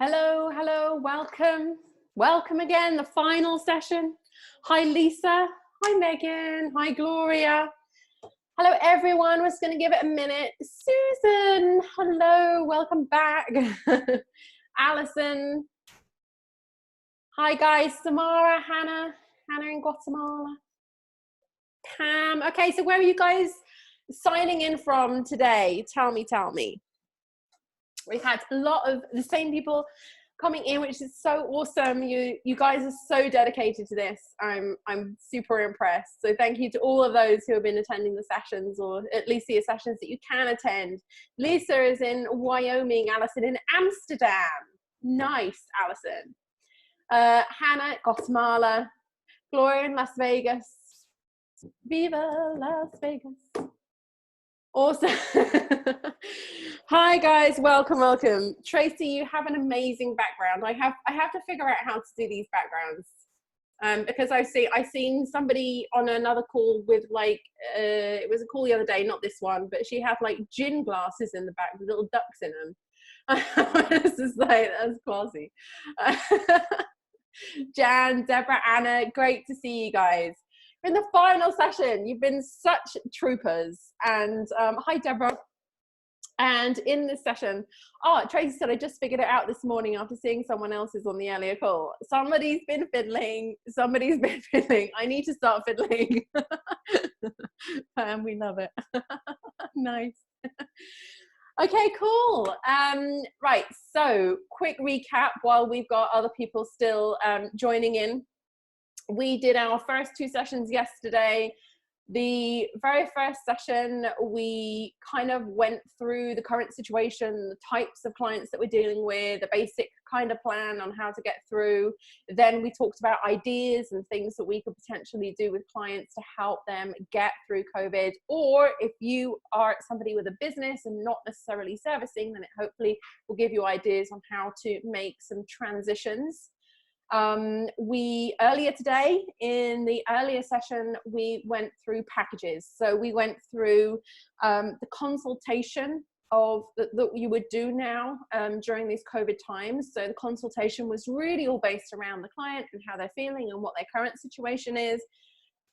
Hello, hello, welcome. Welcome again, the final session. Hi, Lisa. Hi, Megan. Hi, Gloria. Hello, everyone. We're just going to give it a minute. Susan, hello, welcome back. Alison. Hi, guys. Samara, Hannah in Guatemala. Pam. Okay, so where are you guys signing in from today? Tell me. We've had a lot of the same people coming in, which is so awesome. You guys are so dedicated to this. I'm super impressed. So thank you to all of those who have been attending the sessions, or at least the sessions that you can attend. Lisa is in Wyoming, Alison in Amsterdam. Nice, Alison. Hannah, Guatemala. Gloria in Las Vegas. Viva Las Vegas. Awesome. Hi guys, welcome. Tracy, you have an amazing background. I have to figure out how to do these backgrounds. Because I've seen somebody on another call with like it was a call the other day, not this one, but she had like gin glasses in the back with little ducks in them. This is like, that's classy. Jan, Deborah, Anna, great to see you guys. In the final session, you've been such troopers. And hi, Deborah. And in this session, Tracy said, I just figured it out this morning after seeing someone else's on the earlier call. Somebody's been fiddling. I need to start fiddling. And we love it. Nice. Okay, cool. Right, so quick recap while we've got other people still joining in. We did our first two sessions yesterday. The very first session, we kind of went through the current situation, the types of clients that we're dealing with, the basic kind of plan on how to get through. Then we talked about ideas and things that we could potentially do with clients to help them get through COVID. Or if you are somebody with a business and not necessarily servicing, then it hopefully will give you ideas on how to make some transitions. Earlier today in the earlier session, we went through packages. So we went through the consultation that you would do now during these COVID times. So the consultation was really all based around the client and how they're feeling and what their current situation is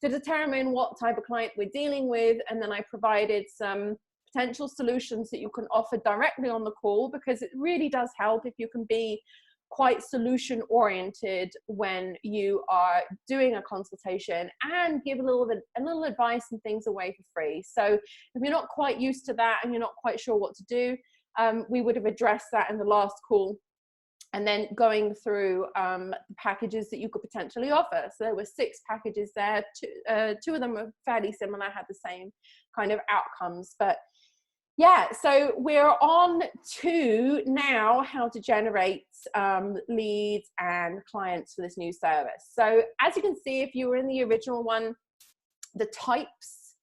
to determine what type of client we're dealing with. And then I provided some potential solutions that you can offer directly on the call, because it really does help if you can be quite solution oriented when you are doing a consultation, and give a little advice and things away for free. So if you're not quite used to that and you're not quite sure what to do, we would have addressed that in the last call, and then going through the packages that you could potentially offer. So there were 6 packages there. Two of them were fairly similar, had the same kind of outcomes. But yeah, so we're on to now how to generate leads and clients for this new service. So as you can see, if you were in the original one, the types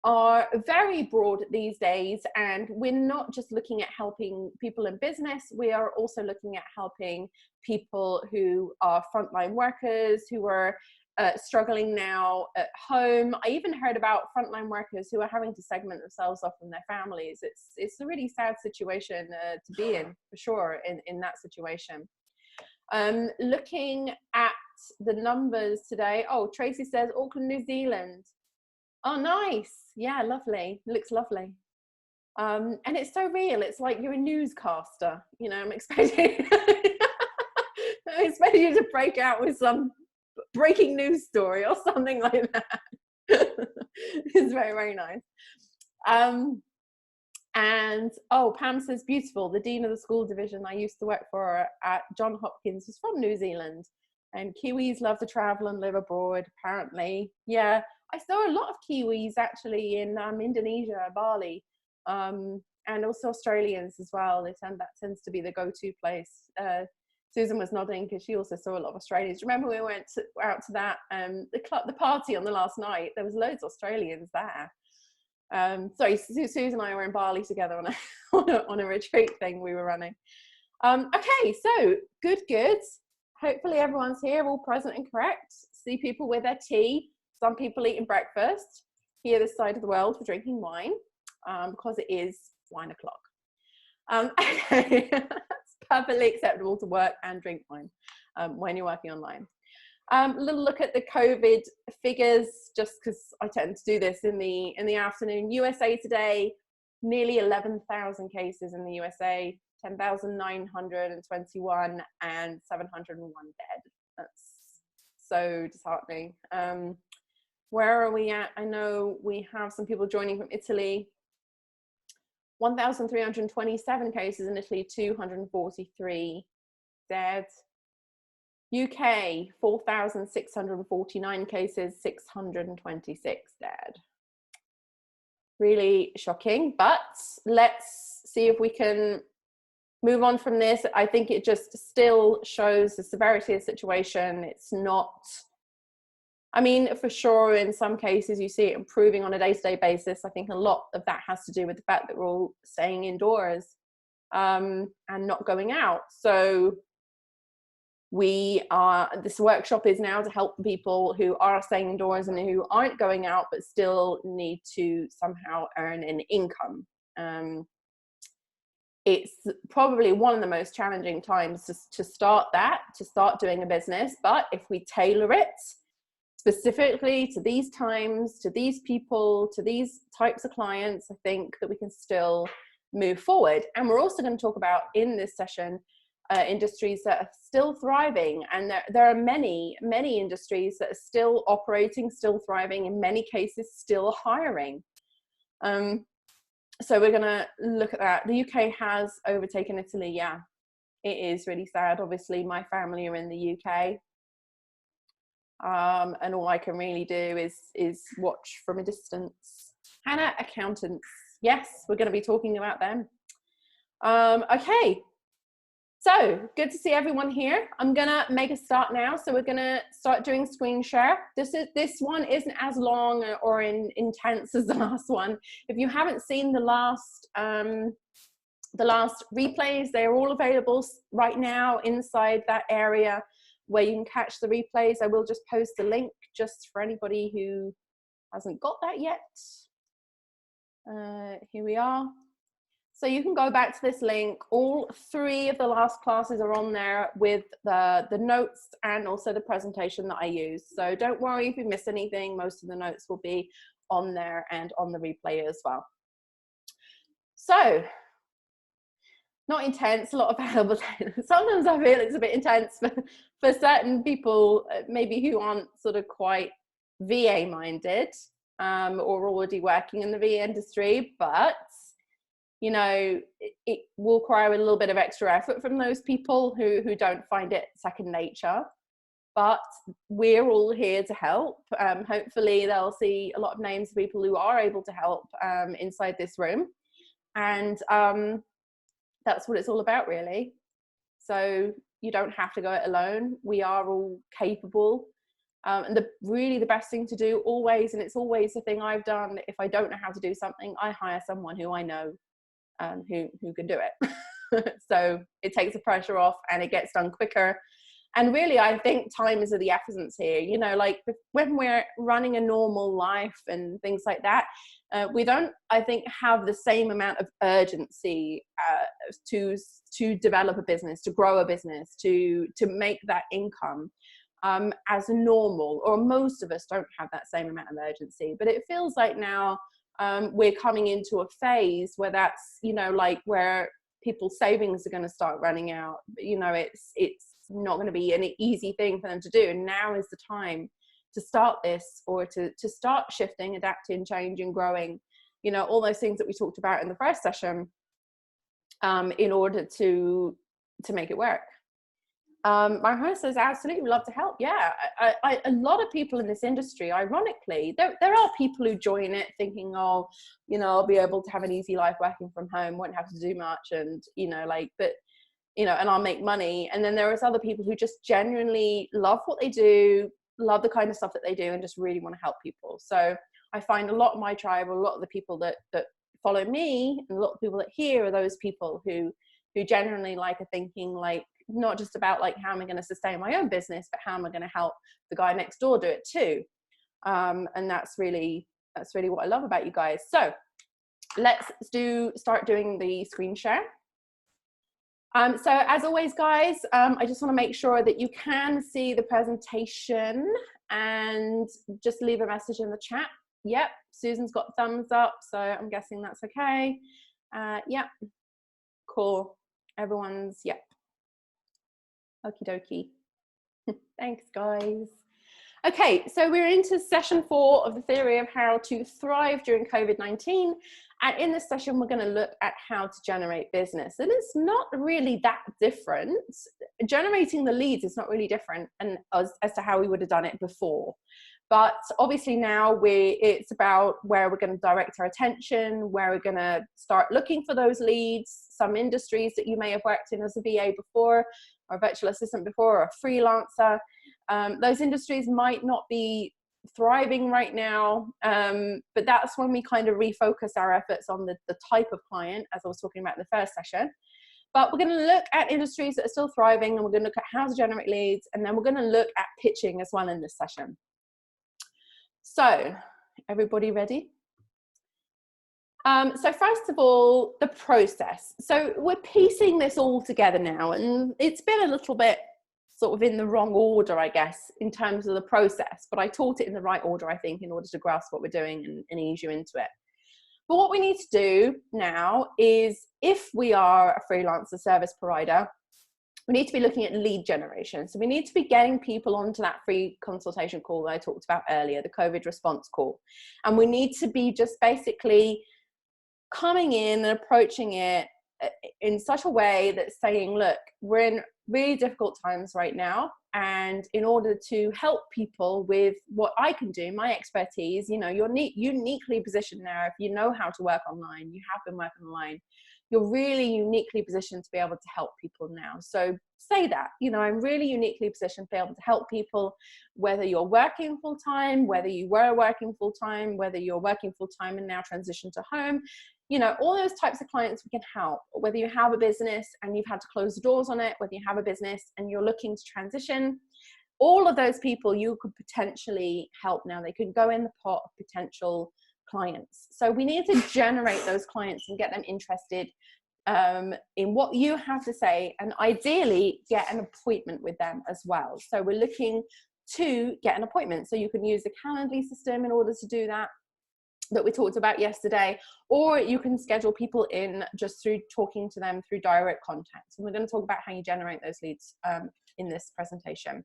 are very broad these days, and we're not just looking at helping people in business, we are also looking at helping people who are frontline workers, who are struggling now at home. I even heard about frontline workers who are having to segment themselves off from their families. It's a really sad situation to be in, for sure, in that situation. Looking at the numbers today. Oh, Tracy says Auckland, New Zealand. Oh, nice. Yeah, lovely. Looks lovely. And it's so real. It's like you're a newscaster. You know, I'm expecting I expect you to break out with some breaking news story or something like that. It's very, very nice. And oh, Pam says beautiful. The dean of the school division I used to work for at John Hopkins was from New Zealand, and Kiwis love to travel and live abroad, apparently. Yeah, I saw a lot of Kiwis actually in Indonesia, Bali, and also Australians as well. That tends to be the go-to place. Susan was nodding because she also saw a lot of Australians. Remember we went out to that the party on the last night? There was loads of Australians there. Sorry, Susan and I were in Bali together on a retreat thing we were running. Okay, so good. Hopefully everyone's here, all present and correct. See people with their tea. Some people eating breakfast. Here, this side of the world, we're drinking wine because it is wine o'clock. Okay, perfectly acceptable to work and drink wine when you're working online. A little look at the COVID figures, just because I tend to do this in the afternoon. USA today, nearly 11,000 cases in the USA, 10,921 and 701 dead. That's so disheartening. Where are we at? I know we have some people joining from Italy. 1,327 cases in Italy, 243 dead. UK, 4,649 cases, 626 dead. Really shocking, but let's see if we can move on from this. I think it just still shows the severity of the situation. It's not, I mean, for sure, in some cases you see it improving on a day-to-day basis. I think a lot of that has to do with the fact that we're all staying indoors and not going out. So this workshop is now to help people who are staying indoors and who aren't going out but still need to somehow earn an income. It's probably one of the most challenging times to start doing a business, but if we tailor it specifically to these times, to these people, to these types of clients, I think that we can still move forward. And we're also going to talk about in this session industries that are still thriving, and there are many industries that are still operating, still thriving, in many cases still hiring. So we're going to look at that. The UK has overtaken Italy. Yeah, it is really sad. Obviously my family are in the UK, and all I can really do is watch from a distance. Hannah accountants, yes, we're going to be talking about them. Okay, so good to see everyone here. I'm gonna make a start now. So we're gonna start doing screen share. This one isn't as long or intense as the last one. If you haven't seen the last replays, they're all available right now inside that area where you can catch the replays. I will just post the link just for anybody who hasn't got that yet. Here we are. So you can go back to this link. All 3 of the last classes are on there with the notes and also the presentation that I use. So don't worry if you miss anything. Most of the notes will be on there and on the replay as well. So, not intense, a lot available. Sometimes I feel it's a bit intense for certain people, maybe who aren't sort of quite VA minded or already working in the VA industry, but you know, it will require a little bit of extra effort from those people who don't find it second nature. But we're all here to help. Hopefully they'll see a lot of names of people who are able to help inside this room. And that's what it's all about, really. So you don't have to go it alone. We are all capable. And really the best thing to do always, and it's always the thing I've done, if I don't know how to do something, I hire someone who I know who can do it. So it takes the pressure off and it gets done quicker. And really, I think time is of the essence here. You know, like when we're running a normal life and things like that, we don't, I think, have the same amount of urgency to develop a business, to grow a business, to make that income as normal, or most of us don't have that same amount of urgency. But it feels like now we're coming into a phase where that's, you know, like where people's savings are going to start running out. You know, it's not going to be an easy thing for them to do. And now is the time to start this, or to start shifting, adapting, changing, growing, you know, all those things that we talked about in the first session, in order to make it work. My host says, absolutely love to help. Yeah, a lot of people in this industry, ironically, there are people who join it thinking, oh, you know, I'll be able to have an easy life working from home, won't have to do much, and, you know, like, but, you know, and I'll make money. And then there is other people who just genuinely love what they do, love the kind of stuff that they do, and just really want to help people. So I find a lot of my tribe, a lot of the people that follow me, and a lot of people that hear are those people who genuinely like are thinking, like, not just about like how am I going to sustain my own business, but how am I going to help the guy next door do it too. And that's really what I love about you guys. So let's start doing the screen share. So as always, guys, I just want to make sure that you can see the presentation and just leave a message in the chat. Yep, Susan's got thumbs up, so I'm guessing that's okay. Yep, cool. Everyone's, yep. Okie dokie. Thanks, guys. Okay, so we're into session 4 of the theory of how to thrive during COVID-19. And in this session, we're going to look at how to generate business. And it's not really that different. Generating the leads is not really different as to how we would have done it before. But obviously now it's about where we're going to direct our attention, where we're going to start looking for those leads, some industries that you may have worked in as a VA before, or a virtual assistant before, or a freelancer. Those industries might not be thriving right now, but that's when we kind of refocus our efforts on the type of client, as I was talking about in the first session. But we're going to look at industries that are still thriving, and we're going to look at how to generate leads, and then we're going to look at pitching as well in this session. So, everybody ready? So first of all, the process. So we're piecing this all together now, and it's been a little bit sort of in the wrong order, I guess, in terms of the process, but I taught it in the right order, I think, in order to grasp what we're doing and ease you into it. But what we need to do now is, if we are a freelancer service provider, we need to be looking at lead generation. So we need to be getting people onto that free consultation call that I talked about earlier, the COVID response call. And we need to be just basically coming in and approaching it in such a way that's saying, look, we're in really difficult times right now, and in order to help people with what I can do, my expertise, you know, you're uniquely positioned now. If you know how to work online, you have been working online, you're really uniquely positioned to be able to help people now. So say that, you know, I'm really uniquely positioned to be able to help people, whether you're working full-time, whether you were working full-time, whether you're working full-time and now transition to home, you know, all those types of clients we can help. Whether you have a business and you've had to close the doors on it, whether you have a business and you're looking to transition, all of those people you could potentially help now. They could go in the pot of potential clients. So we need to generate those clients and get them interested in what you have to say, and ideally get an appointment with them as well. So we're looking to get an appointment. So you can use the Calendly system in order to do that we talked about yesterday, or you can schedule people in just through talking to them through direct contact. And we're going to talk about how you generate those leads in this presentation.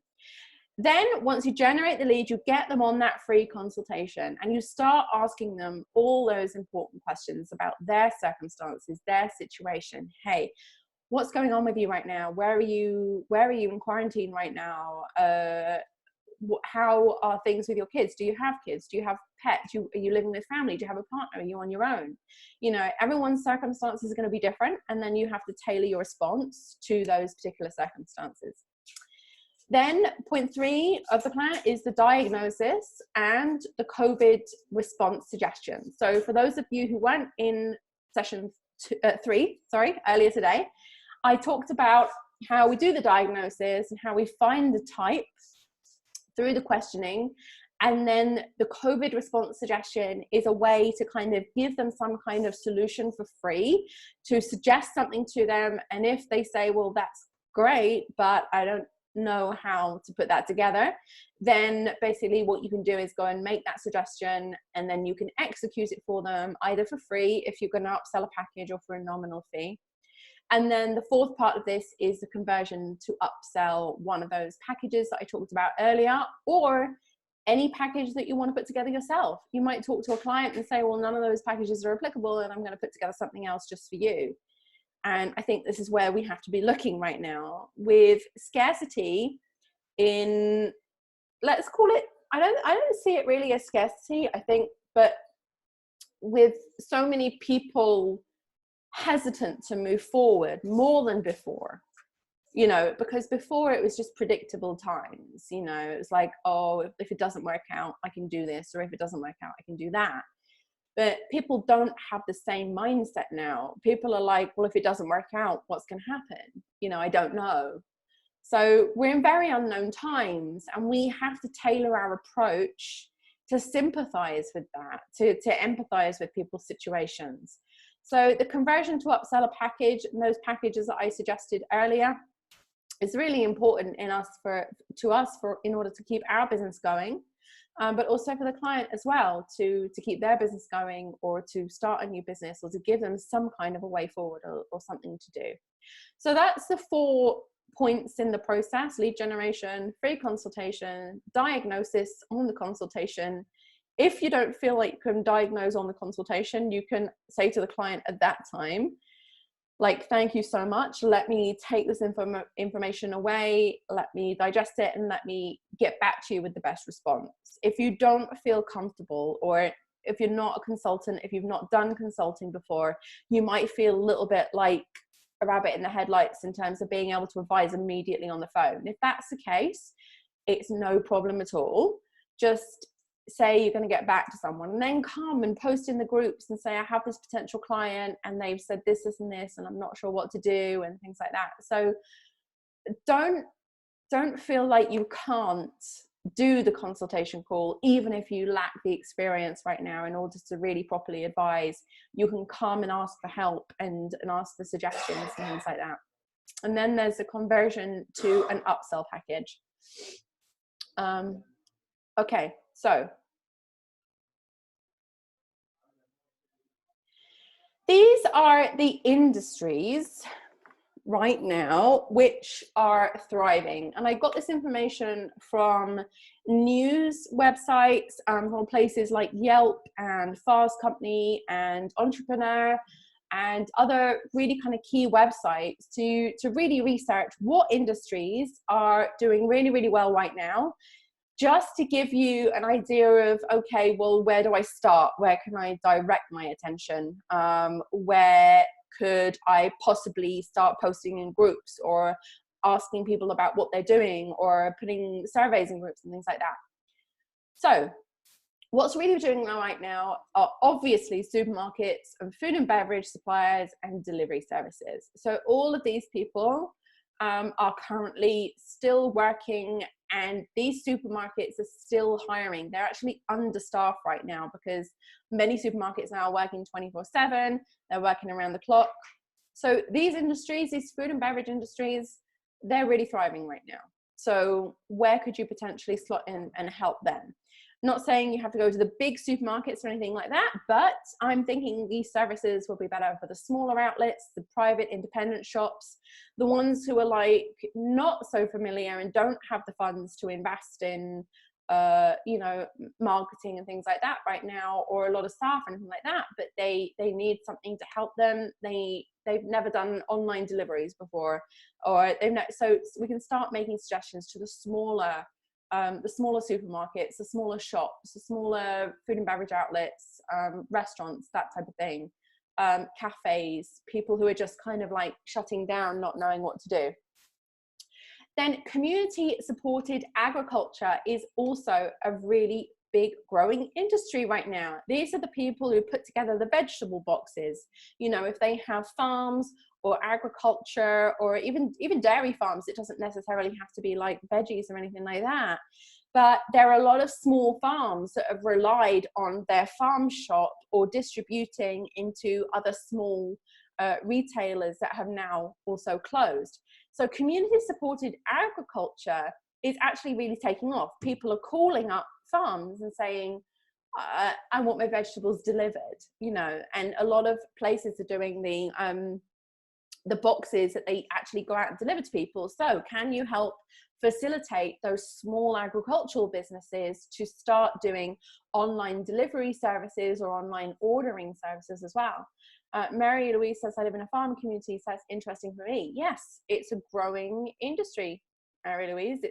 Then once you generate the lead, you get them on that free consultation, and you start asking them all those important questions about their circumstances, their situation. Hey, what's going on with you right now? Where are you in quarantine right now? How are things with your kids? Do you have kids? Do you have pets? Are you living with family? Do you have a partner? Are you on your own? You know, everyone's circumstances are going to be different, and then you have to tailor your response to those particular circumstances. Then point 3 of the plan is the diagnosis and the COVID response suggestion. So for those of you who weren't in session 3, earlier today, I talked about how we do the diagnosis and how we find the type through the questioning. And then the COVID response suggestion is a way to kind of give them some kind of solution for free, to suggest something to them. And if they say, well, that's great, but I don't know how to put that together, then basically what you can do is go and make that suggestion, and then you can execute it for them either for free if you're going to upsell a package, or for a nominal fee. And then the 4th part of this is the conversion to upsell, one of those packages that I talked about earlier, or any package that you want to put together yourself. You might talk to a client and say, well, none of those packages are applicable, and I'm going to put together something else just for you. And I think this is where we have to be looking right now, with scarcity in, let's call it, I don't see it really as scarcity, I think, but with so many people hesitant to move forward more than before, you know, because before it was just predictable times, you know, it was like, oh, if it doesn't work out, I can do this, or if it doesn't work out, I can do that. But people don't have the same mindset now. People are like, well, if it doesn't work out, what's going to happen? You know, I don't know. So we're in very unknown times, and we have to tailor our approach to sympathize with that, to empathize with people's situations. So the conversion to upseller package and those packages that I suggested earlier is really important in in order to keep our business going, but also for the client as well, to keep their business going, or to start a new business, or to give them some kind of a way forward, or something to do. So that's the 4 points in the process: lead generation, free consultation, diagnosis on the consultation. If you don't feel like you can diagnose on the consultation, you can say to the client at that time, like, thank you so much, let me take this information away, let me digest it, and let me get back to you with the best response. If you don't feel comfortable, or if you're not a consultant, if you've not done consulting before, you might feel a little bit like a rabbit in the headlights in terms of being able to advise immediately on the phone. If that's the case, it's no problem at all. Just say you're going to get back to someone, and then come and post in the groups and say, I have this potential client and they've said this, this and this, and I'm not sure what to do, and things like that. So don't feel like you can't do the consultation call, even if you lack the experience right now. In order to really properly advise, you can come and ask for help and ask for suggestions and things like that. And then there's the conversion to an upsell package. Okay, so these are the industries right now which are thriving. And I got this information from news websites, from places like Yelp and Fast Company and Entrepreneur and other really kind of key websites to really research what industries are doing really, really well right now, just to give you an idea of, okay, well, where do I start? Where can I direct my attention? Where could I possibly start posting in groups, or asking people about what they're doing, or putting surveys in groups and things like that? So what's really doing right now are obviously supermarkets and food and beverage suppliers and delivery services. So all of these people are currently still working, and these supermarkets are still hiring. They're actually understaffed right now because many supermarkets now are working 24/7. They're working around the clock. So these industries, these food and beverage industries, they're really thriving right now. So where could you potentially slot in and help them? Not saying you have to go to the big supermarkets or anything like that, but I'm thinking these services will be better for the smaller outlets, the private independent shops, the ones who are like not so familiar and don't have the funds to invest in, you know, marketing and things like that right now, or a lot of staff and anything like that, but they need something to help them. They've never done online deliveries before, or so we can start making suggestions to the smaller supermarkets, the smaller shops, the smaller food and beverage outlets, restaurants, that type of thing, cafes, people who are just kind of like shutting down, not knowing what to do. Then community supported agriculture is also a really big growing industry right now. These are the people who put together the vegetable boxes. You know, if they have farms or agriculture, or even dairy farms, it doesn't necessarily have to be like veggies or anything like that. But there are a lot of small farms that have relied on their farm shop or distributing into other small retailers that have now also closed. So community supported agriculture is actually really taking off. People are calling up farms and saying, I want my vegetables delivered, you know, and a lot of places are doing the boxes that they actually go out and deliver to people. So can you help facilitate those small agricultural businesses to start doing online delivery services or online ordering services as well? Mary Louise says, I live in a farm community, so that's interesting for me. Yes, it's a growing industry, Mary Louise.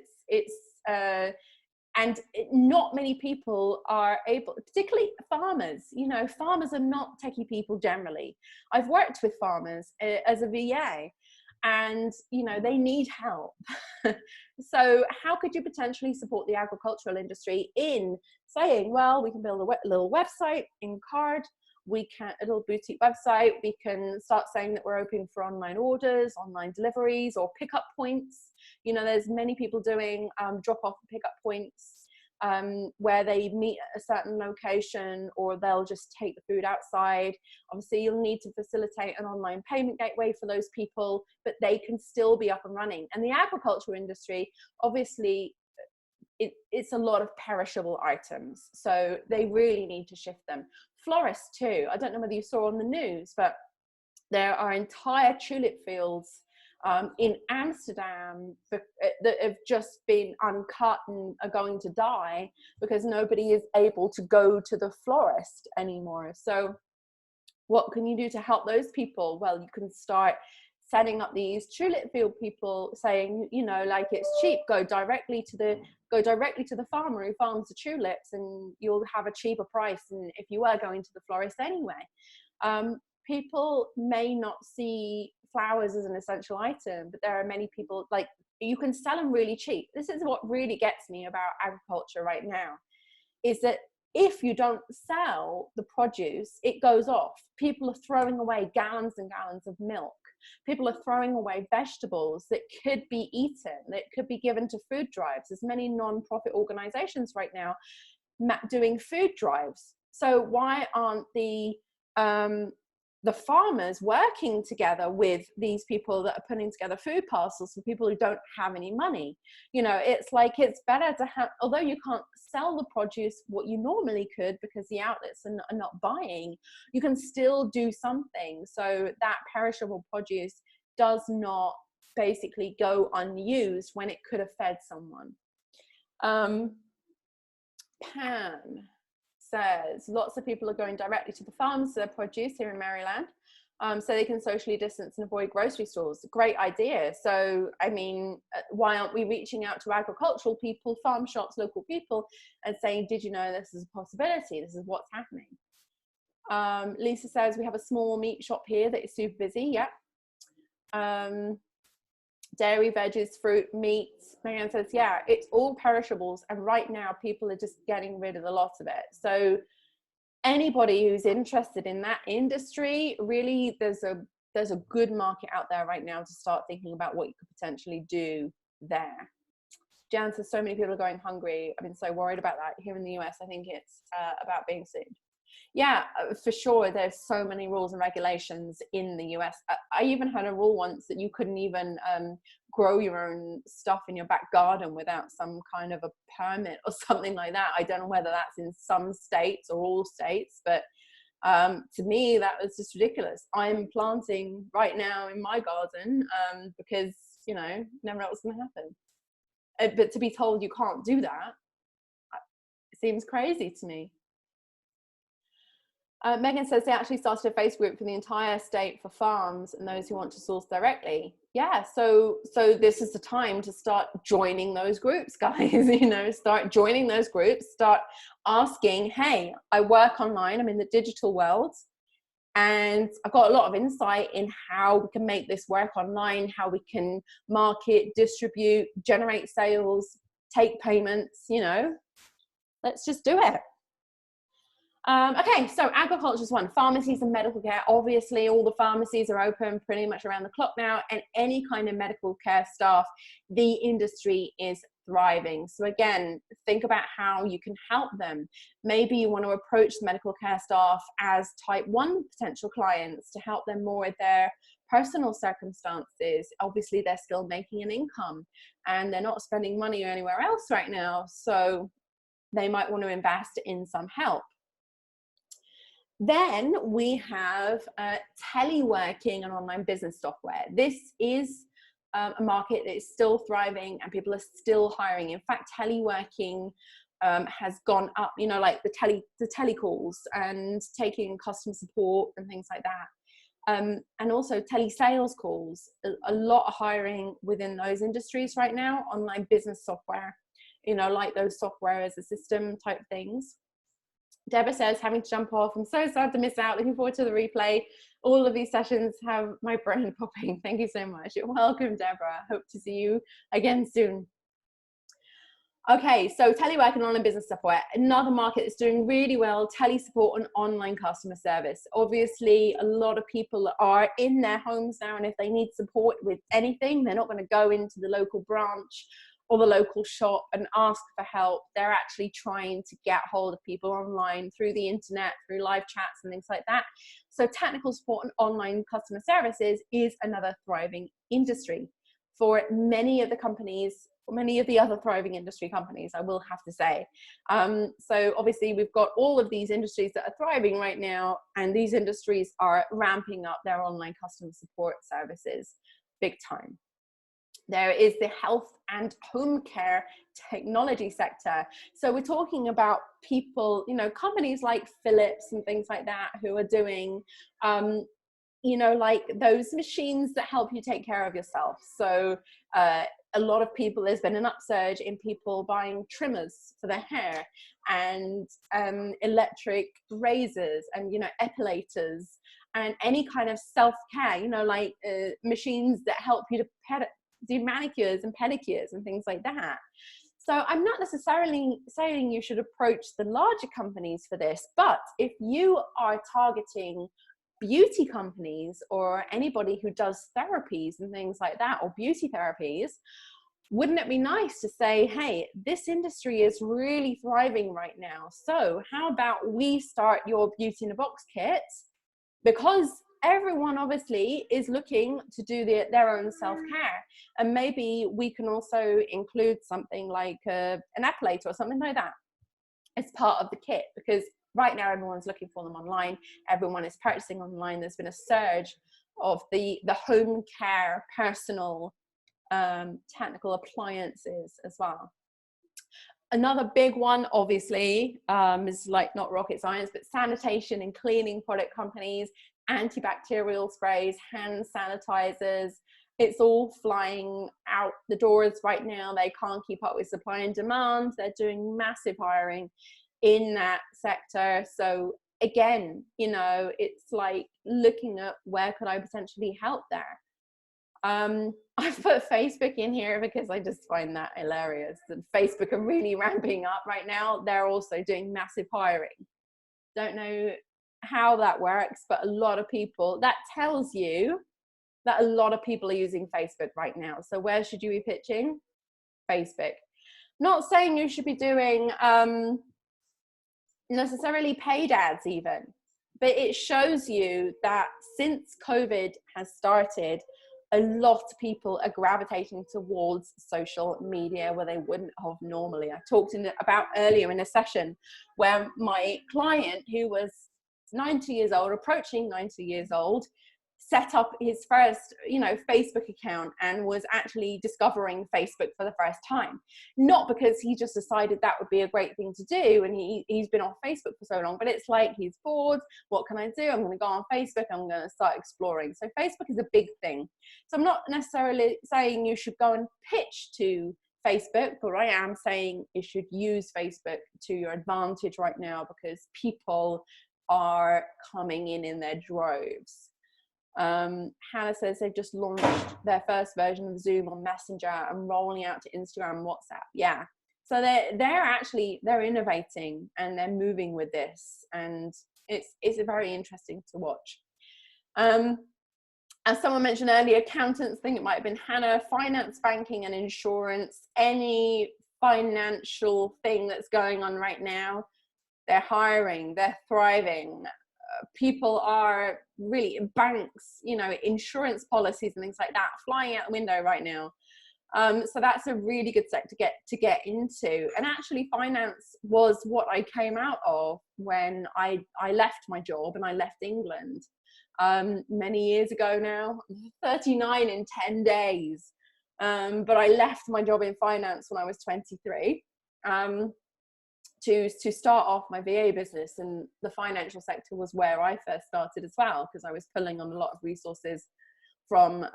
And not many people are able, particularly farmers. You know, farmers are not techie people generally. I've worked with farmers as a VA, and, you know, they need help. So how could you potentially support the agricultural industry in saying, well, we can build a little website in Card, a little boutique website, we can start saying that we're open for online orders, online deliveries, or pickup points. You know, there's many people doing drop off and pickup points. where they meet at a certain location, or they'll just take the food outside. Obviously, you'll need to facilitate an online payment gateway for those people, but they can still be up and running. And the agriculture industry, obviously, it's a lot of perishable items, so they really need to shift them. Florists too. I don't know whether you saw on the news, but there are entire tulip fields in Amsterdam that have just been uncut and are going to die because nobody is able to go to the florist anymore. So what can you do to help those people? Well, you can start setting up these tulip field people, saying, you know, like, it's cheap, go directly to the farmer who farms the tulips, and you'll have a cheaper price than if you were going to the florist anyway. People may not see flowers as an essential item, but there are many people, like, you can sell them really cheap. This is what really gets me about agriculture right now, is that if you don't sell the produce, it goes off. People are throwing away gallons and gallons of milk. People are throwing away vegetables that could be eaten, that could be given to food drives. There's many non-profit organizations right now doing food drives. So why aren't the farmers working together with these people that are putting together food parcels for people who don't have any money? You know, it's like, it's better to have, although you can't sell the produce what you normally could because the outlets are not buying, you can still do something so that perishable produce does not basically go unused when it could have fed someone. Pam says lots of people are going directly to the farms for their produce here in Maryland, so they can socially distance and avoid grocery stores. Great idea. So, I mean, why aren't we reaching out to agricultural people, farm shops, local people, and saying, did you know this is a possibility? This is what's happening. Lisa says we have a small meat shop here that is super busy. Yeah. Dairy, veggies, fruit, meat. Marianne says, yeah, it's all perishables, and right now people are just getting rid of a lot of it. So anybody who's interested in that industry, really, there's a good market out there right now to start thinking about what you could potentially do there. Jan says so many people are going hungry. I've been so worried about that here in the US. I think it's about being soon. Yeah, for sure. There's so many rules and regulations in the US. I even had a rule once that you couldn't even grow your own stuff in your back garden without some kind of a permit or something like that. I don't know whether that's in some states or all states, but to me, that was just ridiculous. I'm planting right now in my garden because, you know, never know what's going to happen. But to be told you can't do that, it seems crazy to me. Megan says they actually started a Facebook group for the entire state for farms and those who want to source directly. Yeah, so this is the time to start joining those groups, guys. You know, start joining those groups, start asking, hey, I work online, I'm in the digital world, and I've got a lot of insight in how we can make this work online, how we can market, distribute, generate sales, take payments, you know, let's just do it. Okay, so agriculture is one. Pharmacies and medical care. Obviously, all the pharmacies are open pretty much around the clock now, and any kind of medical care staff, the industry is thriving. So again, think about how you can help them. Maybe you want to approach the medical care staff as type 1 potential clients to help them more with their personal circumstances. Obviously, they're still making an income and they're not spending money anywhere else right now, so they might want to invest in some help. Then we have teleworking and online business software. This is a market that is still thriving and people are still hiring. In fact, teleworking has gone up, you know, like the telecalls and taking customer support and things like that. And also telesales calls, a lot of hiring within those industries right now. Online business software, you know, like those software as a system type things. Deborah says, having to jump off. I'm so sad to miss out. Looking forward to the replay. All of these sessions have my brain popping. Thank you so much. You're welcome, Deborah. Hope to see you again soon. Okay, so telework and online business software. Another market that's doing really well, tele support and online customer service. Obviously, a lot of people are in their homes now, and if they need support with anything, they're not going to go into the local branch or the local shop and ask for help. They're actually trying to get hold of people online through the internet, through live chats and things like that. So technical support and online customer services is another thriving industry for many of the companies, many of the other thriving industry companies, I will have to say. So obviously we've got all of these industries that are thriving right now, and these industries are ramping up their online customer support services big time. There is the health and home care technology sector. So we're talking about people, you know, companies like Philips and things like that, who are doing, you know, like those machines that help you take care of yourself. So a lot of people, there's been an upsurge in people buying trimmers for their hair, and electric razors, and, you know, epilators, and any kind of self-care, you know, like machines that help you to do manicures and pedicures and things like that. So I'm not necessarily saying you should approach the larger companies for this, but if you are targeting beauty companies or anybody who does therapies and things like that, or beauty therapies, wouldn't it be nice to say, hey, this industry is really thriving right now, so how about we start your beauty in a box kit? Because everyone obviously is looking to do their own self-care, and maybe we can also include something like an epilator or something like that as part of the kit, because right now everyone's looking for them online, everyone is purchasing online. There's been a surge of the home care personal technical appliances as well. Another big one, obviously, is like not rocket science, but sanitation and cleaning product companies, antibacterial sprays, hand sanitizers. It's all flying out the doors right now. They can't keep up with supply and demand. They're doing massive hiring in that sector. So again, you know, it's like looking at where could I potentially help there. I've put Facebook in here because I just find that hilarious. That Facebook are really ramping up right now. They're also doing massive hiring. Don't know how that works, but a lot of people, that tells you that a lot of people are using Facebook right now. So where should you be pitching? Facebook. Not saying you should be doing necessarily paid ads even, but it shows you that since COVID has started, a lot of people are gravitating towards social media where they wouldn't have normally. I talked about earlier in a session where my client, who was 90 years old, approaching 90 years old, set up his first, you know, Facebook account and was actually discovering Facebook for the first time. Not because he just decided that would be a great thing to do and he's been on Facebook for so long, but it's like he's bored. What can I do? I'm going to go on Facebook. I'm going to start exploring. So Facebook is a big thing. So I'm not necessarily saying you should go and pitch to Facebook, but I am saying you should use Facebook to your advantage right now, because people are coming in their droves. Hannah says they've just launched their first version of Zoom on Messenger and rolling out to Instagram and WhatsApp. Yeah, so they're innovating and they're moving with this, and it's very interesting to watch. As someone mentioned earlier, accountants, I think it might have been Hannah, finance, banking and insurance, any financial thing that's going on right now, they're hiring, they're thriving. People are really, banks, you know, insurance policies and things like that flying out the window right now. So that's a really good sector to get into. And actually finance was what I came out of when I left my job and I left England many years ago now. 39 in 10 days. But I left my job in finance when I was 23. To start off my VA business, and the financial sector was where I first started as well, because I was pulling on a lot of resources from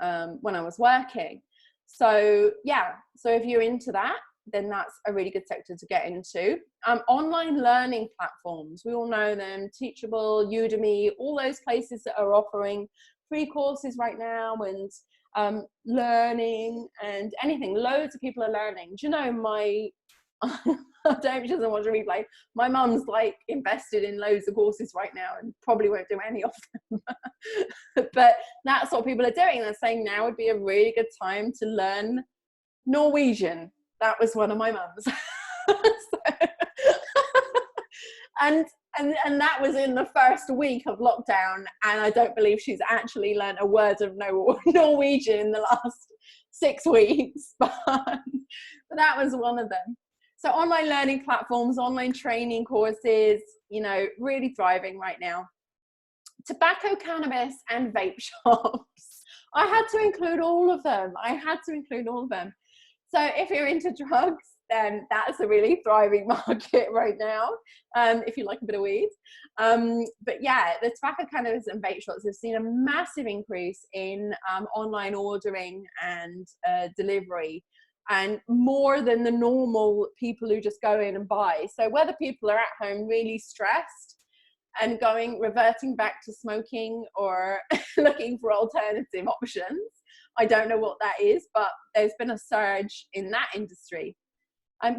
when I was working. So yeah, so if you're into that, then that's a really good sector to get into. Online learning platforms, we all know them, Teachable, Udemy, all those places that are offering free courses right now, and learning and anything. Loads of people are learning. Do you know, my she doesn't watch a replay. My mum's like invested in loads of courses right now and probably won't do any of them. But that's what people are doing. They're saying now would be a really good time to learn Norwegian. That was one of my mums. So, and that was in the first week of lockdown, and I don't believe she's actually learned a word of Norwegian in the last 6 weeks, but that was one of them. So online learning platforms, online training courses, you know, really thriving right now. Tobacco, cannabis, and vape shops. I had to include all of them. So if you're into drugs, then that's a really thriving market right now, if you like a bit of weed. But yeah, the tobacco, cannabis, and vape shops have seen a massive increase in online ordering and delivery, and more than the normal people who just go in and buy. So whether people are at home really stressed and reverting back to smoking, or looking for alternative options, I don't know what that is, but there's been a surge in that industry.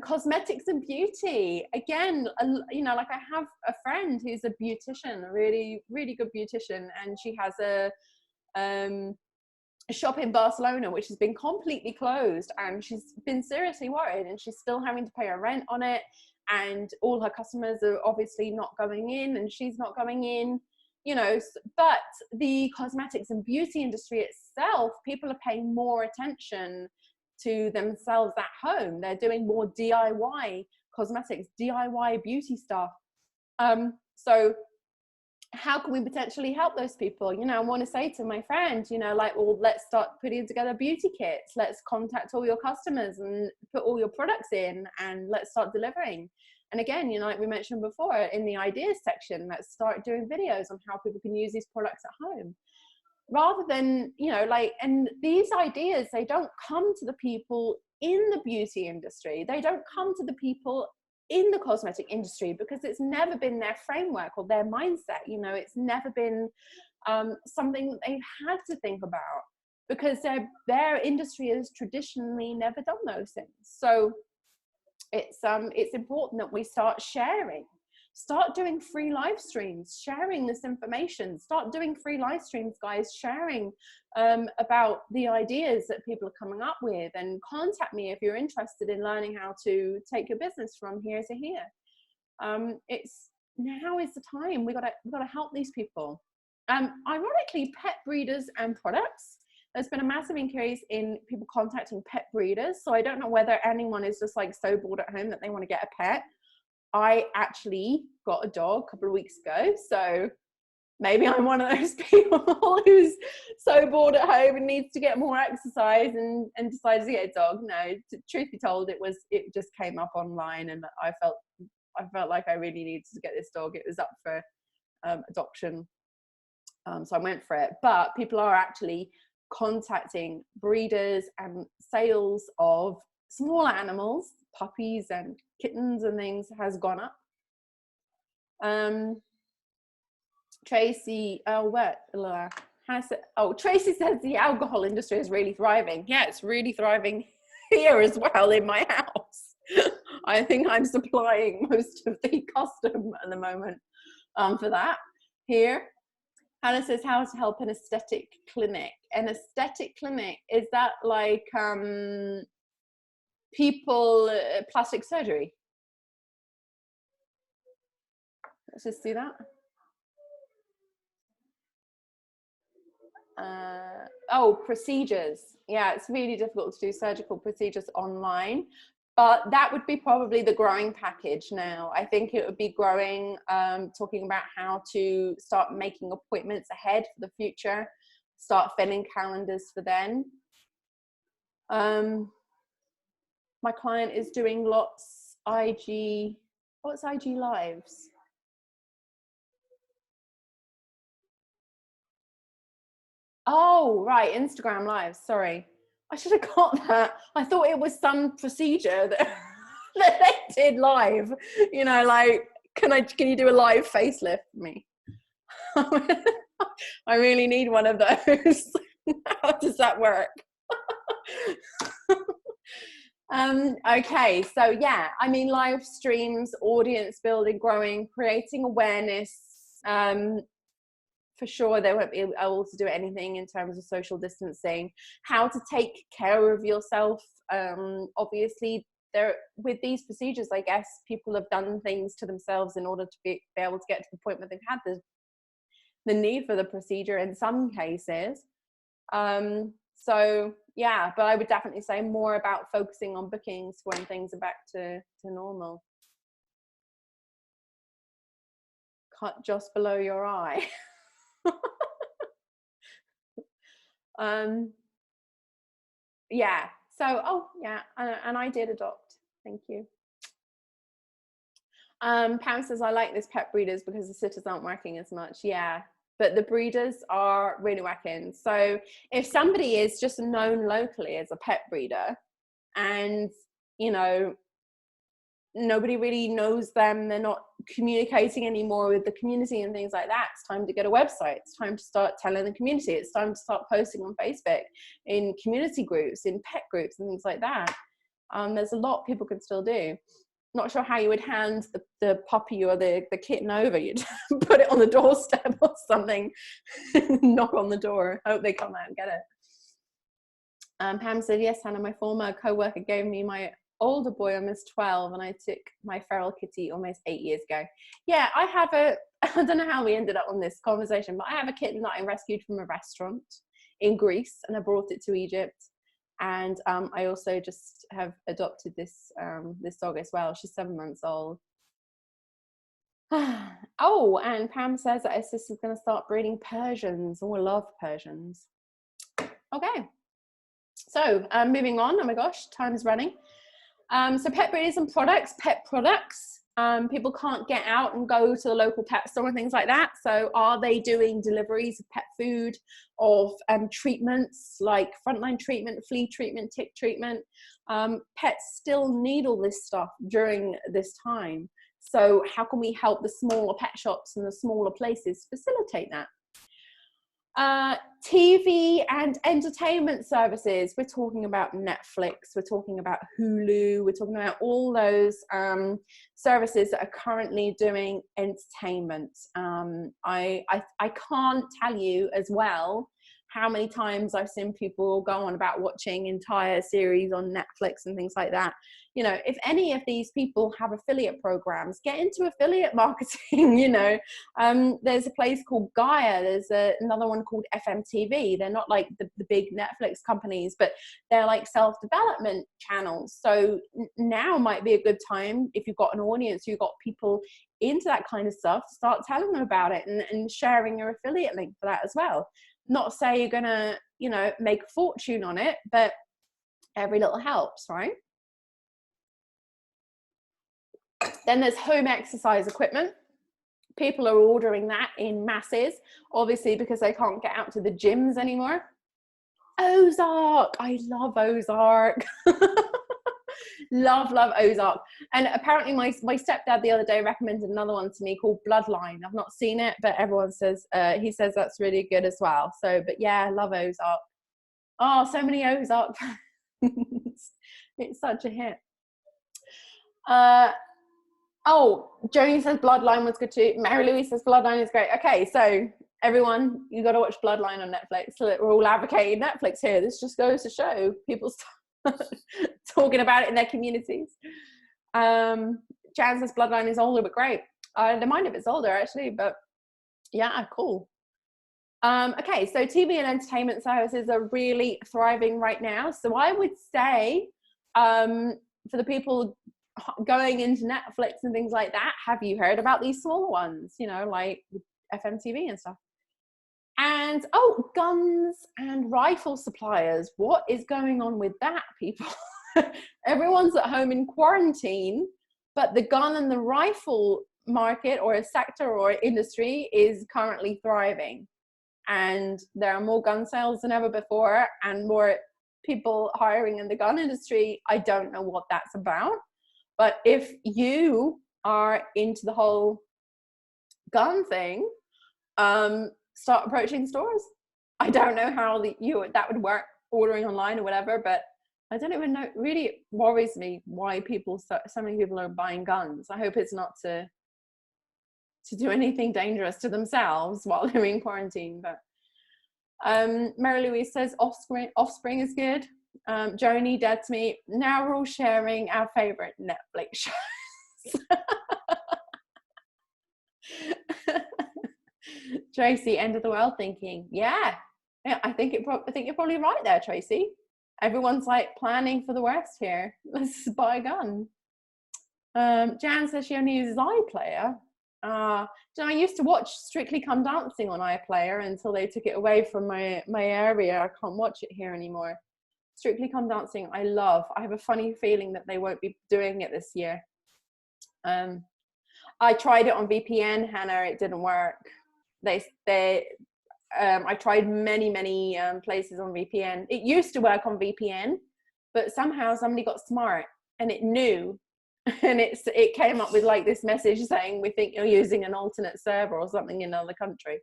Cosmetics and beauty, again, you know, like I have a friend who's a beautician, a really, really good beautician, and she has a shop in Barcelona which has been completely closed, and she's been seriously worried, and she's still having to pay her rent on it, and all her customers are obviously not going in, and she's not going in, you know. But the cosmetics and beauty industry itself, people are paying more attention to themselves at home. They're doing more DIY cosmetics, DIY beauty stuff. So how can we potentially help those people? You know, I want to say to my friend, you know, like, well, let's start putting together beauty kits. Let's contact all your customers and put all your products in, and let's start delivering. And again, you know, like we mentioned before, in the ideas section, let's start doing videos on how people can use these products at home. Rather than, you know, like, and these ideas, they don't come to the people in the beauty industry. They don't come to the people in the cosmetic industry, because it's never been their framework or their mindset. You know, it's never been something that they've had to think about, because their industry has traditionally never done those things. So it's important that we start sharing. Start doing free live streams, sharing this information. Start doing free live streams, guys, sharing about the ideas that people are coming up with, and contact me if you're interested in learning how to take your business from here to here. It's now is the time. We gotta help these people. Ironically, pet breeders and products. There's been a massive increase in people contacting pet breeders. So I don't know whether anyone is just like so bored at home that they want to get a pet. I actually got a dog a couple of weeks ago, so maybe I'm one of those people who's so bored at home and needs to get more exercise and decides to get a dog. No, truth be told, it just came up online, and I felt like I really needed to get this dog. It was up for adoption, so I went for it. But people are actually contacting breeders, and sales of small animals, puppies and kittens and things, has gone up. Tracy, Tracy says the alcohol industry is really thriving. Yeah, it's really thriving here as well in my house. I think I'm supplying most of the custom at the moment for that here. Hannah says, how to help an aesthetic clinic. An aesthetic clinic, is that like people, plastic surgery? Let's just do that. Procedures. Yeah, it's really difficult to do surgical procedures online, but that would be probably the growing package now. I think it would be growing, talking about how to start making appointments ahead for the future, start filling calendars for then. My client is doing lots what's IG lives? Oh, right, Instagram lives, sorry. I should have got that. I thought it was some procedure that, that they did live. You know, like, can you do a live facelift for me? I really need one of those. How does that work? Okay, so yeah, I mean, live streams, audience building, growing, creating awareness for sure they won't be able to do anything in terms of social distancing. How to take care of yourself. Obviously, there with these procedures, I guess people have done things to themselves in order to be able to get to the point where they've had the need for the procedure in some cases. So yeah, but I would definitely say more about focusing on bookings when things are back to normal. Cut just below your eye. Yeah, so yeah, and I did adopt, thank you. Pam says, I like this pet breeders because the sitters aren't working as much. Yeah, but the breeders are really working. So if somebody is just known locally as a pet breeder and, you know, nobody really knows them, they're not communicating anymore with the community and things like that, it's time to get a website. It's time to start telling the community. It's time to start posting on Facebook, in community groups, in pet groups and things like that. There's a lot people can still do. Not sure how you would hand the puppy or the kitten over. You'd put it on the doorstep or something, knock on the door, hope they come out and get it. Pam said, yes, Hannah, my former co-worker gave me my older boy, almost 12, and I took my feral kitty almost 8 years ago. Yeah, I have I don't know how we ended up on this conversation, but I have a kitten that I rescued from a restaurant in Greece, and I brought it to Egypt. And I also just have adopted this this dog as well. She's 7 months old. Oh, and Pam says that her sister's going to start breeding Persians. Oh, I love Persians. Okay, so moving on. Oh my gosh, time is running. So pet breeders and products, pet products. People can't get out and go to the local pet store and things like that. So are they doing deliveries of pet food, of treatments like frontline treatment, flea treatment, tick treatment? Pets still need all this stuff during this time. So how can we help the smaller pet shops and the smaller places facilitate that? TV and entertainment services. We're talking about Netflix, we're talking about Hulu, we're talking about all those services that are currently doing entertainment. I can't tell you as well how many times I've seen people go on about watching entire series on Netflix and things like that. You know, if any of these people have affiliate programs, get into affiliate marketing. You know, there's a place called Gaia, there's another one called FMTV. They're not like the big Netflix companies, but they're like self-development channels. So now might be a good time, if you've got an audience, you've got people into that kind of stuff, to start telling them about it and sharing your affiliate link for that as well. Not say you're gonna, you know, make a fortune on it, but every little helps, right? Then there's home exercise equipment. People are ordering that in masses, obviously, because they can't get out to the gyms anymore. Ozark, I love Ozark. love Ozark. And apparently my stepdad the other day recommended another one to me called Bloodline. I've not seen it, but everyone says, he says that's really good as well. So, but yeah, I love Ozark. Oh, so many Ozark fans. It's such a hit. Oh, Joni says Bloodline was good too. Mary Louise says Bloodline is great. Okay, so everyone, you got to watch Bloodline on Netflix. So we're all advocating Netflix here. This just goes to show people talking about it in their communities. Jan says Bloodline is older but great. I don't mind if it's older actually, but yeah, cool. Okay, so TV and entertainment services are really thriving right now. So I would say for the people going into Netflix and things like that, have you heard about these smaller ones, you know, like FMTV and stuff? And oh, guns and rifle suppliers, what is going on with that, people? Everyone's at home in quarantine, but the gun and the rifle market or a sector or industry is currently thriving, and there are more gun sales than ever before and more people hiring in the gun industry. I don't know what that's about. But if you are into the whole gun thing, start approaching stores. I don't know how that would work, ordering online or whatever, but I don't even know. It really worries me why so many people are buying guns. I hope it's not to to do anything dangerous to themselves while they're in quarantine. But Mary Louise says Offspring is good. Joni, Dead to Me. Now we're all sharing our favorite Netflix shows. Tracy, End of the World Thinking. Yeah, I think you're probably right there, Tracy. Everyone's like planning for the worst here. Let's buy a gun. Jan says she only uses iPlayer. I used to watch Strictly Come Dancing on iPlayer until they took it away from my area. I can't watch it here anymore. Strictly Come Dancing, I love. I have a funny feeling that they won't be doing it this year. I tried it on VPN, Hannah. It didn't work. I tried many places on VPN. It used to work on VPN, but somehow somebody got smart and it knew, and it came up with like this message saying, we think you're using an alternate server or something in another country.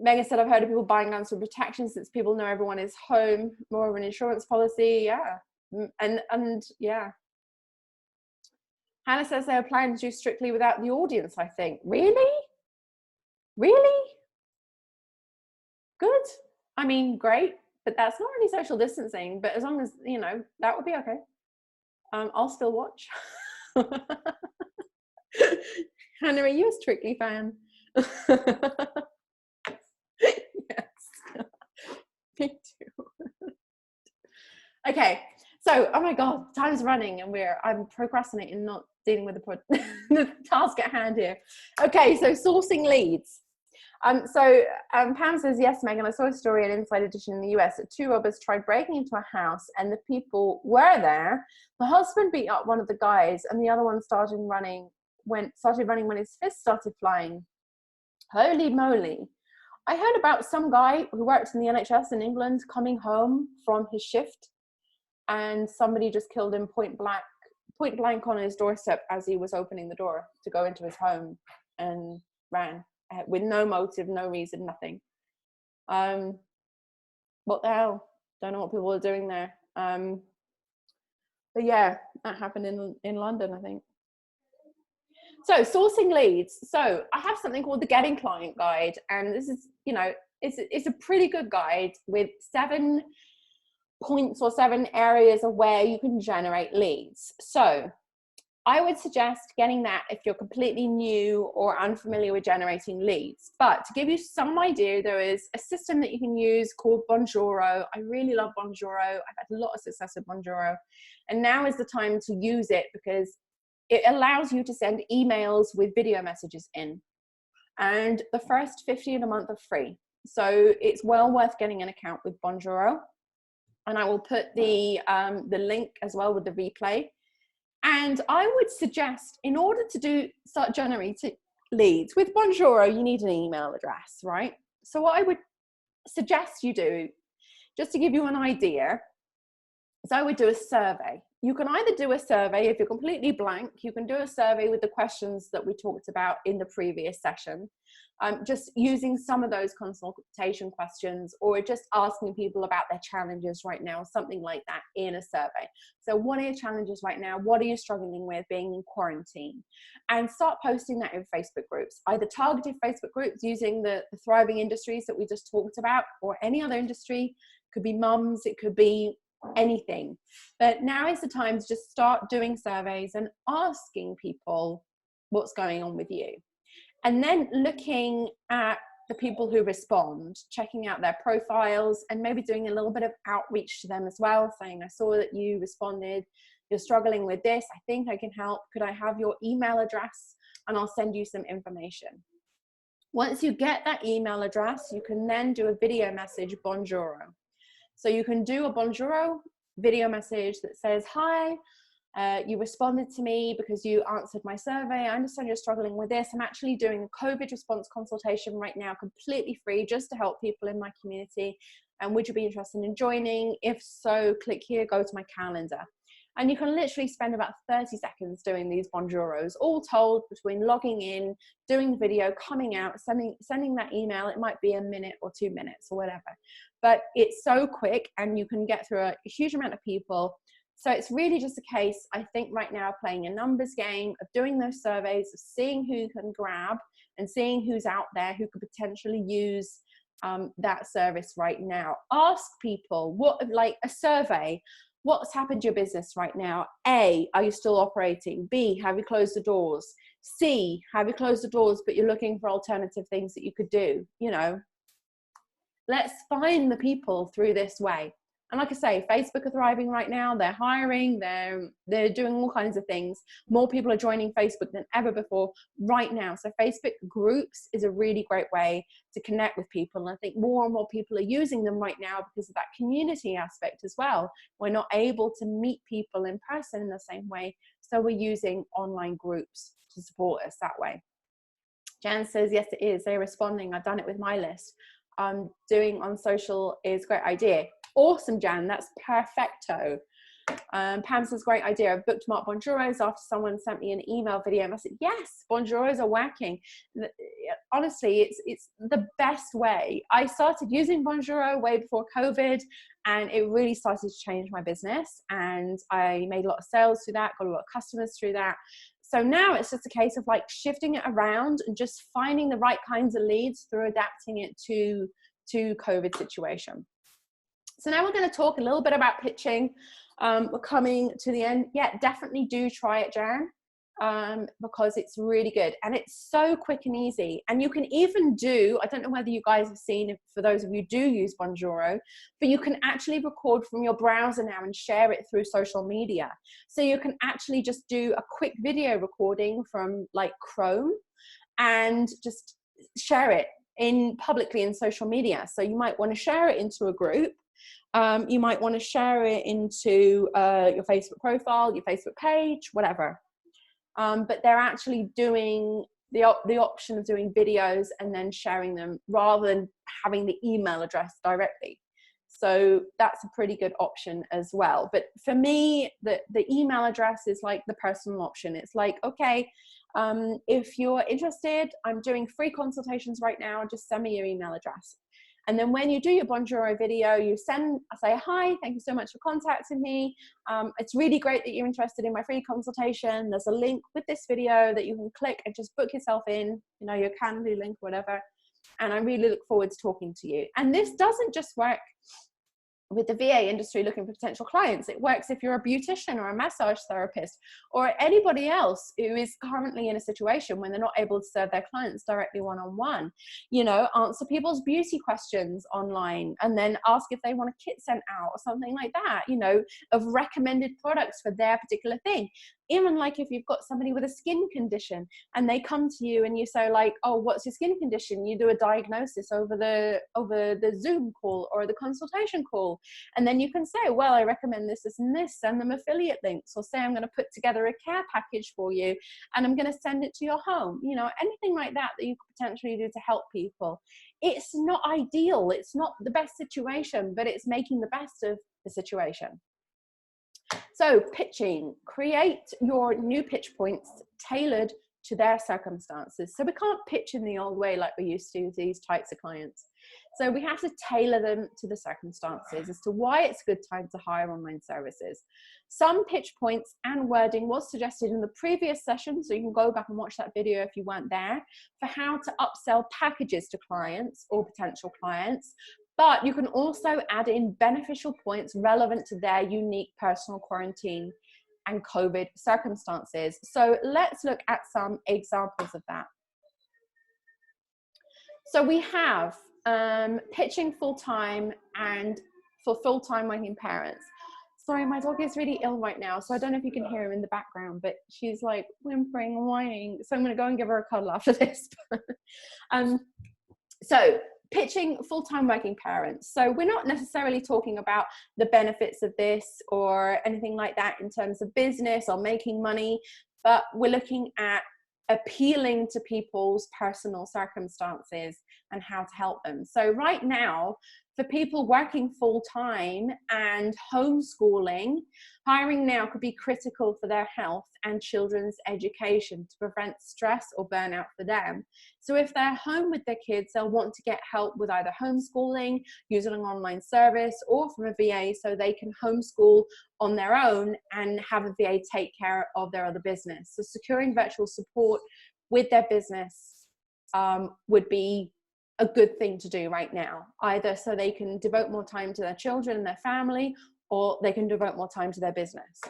Megan said, I've heard of people buying guns for protection since people know everyone is home, more of an insurance policy. Yeah. And yeah. Hannah says they are planning to do Strictly without the audience, I think. Really? Really? Good. I mean, great, but that's not really social distancing, but as long as, you know, that would be okay. I'll still watch. Hannah, are you a Strictly fan? Yes. Me too. Okay, so, oh my God, time's running and I'm procrastinating, not dealing with the task at hand here. Okay, so sourcing leads. Pam says, yes, Megan, I saw a story in Inside Edition in the US that 2 robbers tried breaking into a house and the people were there. The husband beat up one of the guys and the other one started running when his fist started flying. Holy moly. I heard about some guy who worked in the NHS in England coming home from his shift and somebody just killed him point blank on his doorstep as he was opening the door to go into his home, and ran with no motive, no reason, nothing. What the hell? Don't know what people are doing there. But yeah, that happened in London, I think. So sourcing leads. So I have something called the Getting Client Guide, and this is, you know, it's a pretty good guide with 7 points or 7 areas of where you can generate leads. So I would suggest getting that if you're completely new or unfamiliar with generating leads. But to give you some idea, there is a system that you can use called Bonjoro. I really love Bonjoro. I've had a lot of success with Bonjoro. And now is the time to use it because it allows you to send emails with video messages in. And the first 50 in a month are free. So it's well worth getting an account with Bonjoro. And I will put the link as well with the replay. And I would suggest, in order to start generating leads with Bonjoro, you need an email address, right? So what I would suggest you do, just to give you an idea, is I would do a survey. You can either do a survey, if you're completely blank, you can do a survey with the questions that we talked about in the previous session, just using some of those consultation questions, or just asking people about their challenges right now, something like that in a survey. So what are your challenges right now? What are you struggling with being in quarantine? And start posting that in Facebook groups, either targeted Facebook groups using the thriving industries that we just talked about, or any other industry. It could be mums, it could be anything. But now is the time to just start doing surveys and asking people what's going on with you, and then looking at the people who respond, checking out their profiles, and maybe doing a little bit of outreach to them as well, saying, I saw that you responded, you're struggling with this, I think I can help, could I have your email address and I'll send you some information. Once you get that email address, you can then do a video message Bonjoro. So you can do a Bonjoro video message that says, hi, you responded to me because you answered my survey. I understand you're struggling with this. I'm actually doing a COVID response consultation right now, completely free, just to help people in my community. And would you be interested in joining? If so, click here, go to my calendar. And you can literally spend about 30 seconds doing these Bonjoros, all told, between logging in, doing the video, coming out, sending that email. It might be a minute or 2 minutes or whatever. But it's so quick and you can get through a huge amount of people. So it's really just a case, I think right now, playing a numbers game of doing those surveys, of seeing who can grab and seeing who's out there who could potentially use that service right now. Ask people, like a survey, what's happened to your business right now? A, are you still operating? B, have you closed the doors? C, have you closed the doors, but you're looking for alternative things that you could do? You know, let's find the people through this way. And like I say, Facebook are thriving right now. They're hiring, they're doing all kinds of things. More people are joining Facebook than ever before right now. So Facebook groups is a really great way to connect with people. And I think more and more people are using them right now because of that community aspect as well. We're not able to meet people in person in the same way. So we're using online groups to support us that way. Jan says, yes, it is. They're responding. I've done it with my list. Doing on social is a great idea. Awesome, Jan. That's perfecto. Pam says, great idea. I've booked Mark Bonjuros after someone sent me an email video. And I said, yes, Bonjuros are working. Honestly, it's the best way. I started using Bonjuro way before COVID, and it really started to change my business. And I made a lot of sales through that, got a lot of customers through that. So now it's just a case of like shifting it around and just finding the right kinds of leads through adapting it to COVID situation. So now we're going to talk a little bit about pitching. We're coming to the end. Yeah, definitely do try it, Jan, because it's really good. And it's so quick and easy. And you can even do, I don't know whether you guys have seen, for those of you who do use Bonjoro, but you can actually record from your browser now and share it through social media. So you can actually just do a quick video recording from like Chrome and just share it publicly in social media. So you might want to share it into a group. You might want to share it into your Facebook profile, your Facebook page, whatever. But they're actually doing the option of doing videos and then sharing them rather than having the email address directly. So that's a pretty good option as well. But for me, the email address is like the personal option. It's like, okay, if you're interested, I'm doing free consultations right now. Just send me your email address. And then when you do your Bonjoro video, I say, hi, thank you so much for contacting me. It's really great that you're interested in my free consultation. There's a link with this video that you can click and just book yourself in, you know, your Calendly link, whatever. And I really look forward to talking to you. And this doesn't just work with the VA industry looking for potential clients. It works if you're a beautician or a massage therapist or anybody else who is currently in a situation when they're not able to serve their clients directly one-on-one. You know, answer people's beauty questions online and then ask if they want a kit sent out or something like that, you know, of recommended products for their particular thing. Even like if you've got somebody with a skin condition and they come to you and you say like, oh, what's your skin condition? You do a diagnosis over the Zoom call or the consultation call. And then you can say, well, I recommend this, this, and this, send them affiliate links, or say, I'm going to put together a care package for you and I'm going to send it to your home. You know, anything like that you could potentially do to help people. It's not ideal. It's not the best situation, but it's making the best of the situation. So pitching, create your new pitch points tailored to their circumstances. So we can't pitch in the old way like we used to these types of clients. So we have to tailor them to the circumstances as to why it's a good time to hire online services. Some pitch points and wording was suggested in the previous session, so you can go back and watch that video if you weren't there, for how to upsell packages to clients or potential clients. But you can also add in beneficial points relevant to their unique personal quarantine and COVID circumstances. So let's look at some examples of that. So we have pitching full-time and for full-time working parents. Sorry, my dog is really ill right now, so I don't know if you can hear him in the background, but she's like whimpering and whining. So I'm going to go and give her a cuddle after this. So pitching full-time working parents. So we're not necessarily talking about the benefits of this or anything like that in terms of business or making money, but we're looking at appealing to people's personal circumstances and how to help them. So right now, for people working full-time and homeschooling, hiring now could be critical for their health and children's education to prevent stress or burnout for them. So if they're home with their kids, they'll want to get help with either homeschooling, using an online service, or from a VA so they can homeschool on their own and have a VA take care of their other business. So securing virtual support with their business would be a good thing to do right now, either so they can devote more time to their children and their family, or they can devote more time to their business.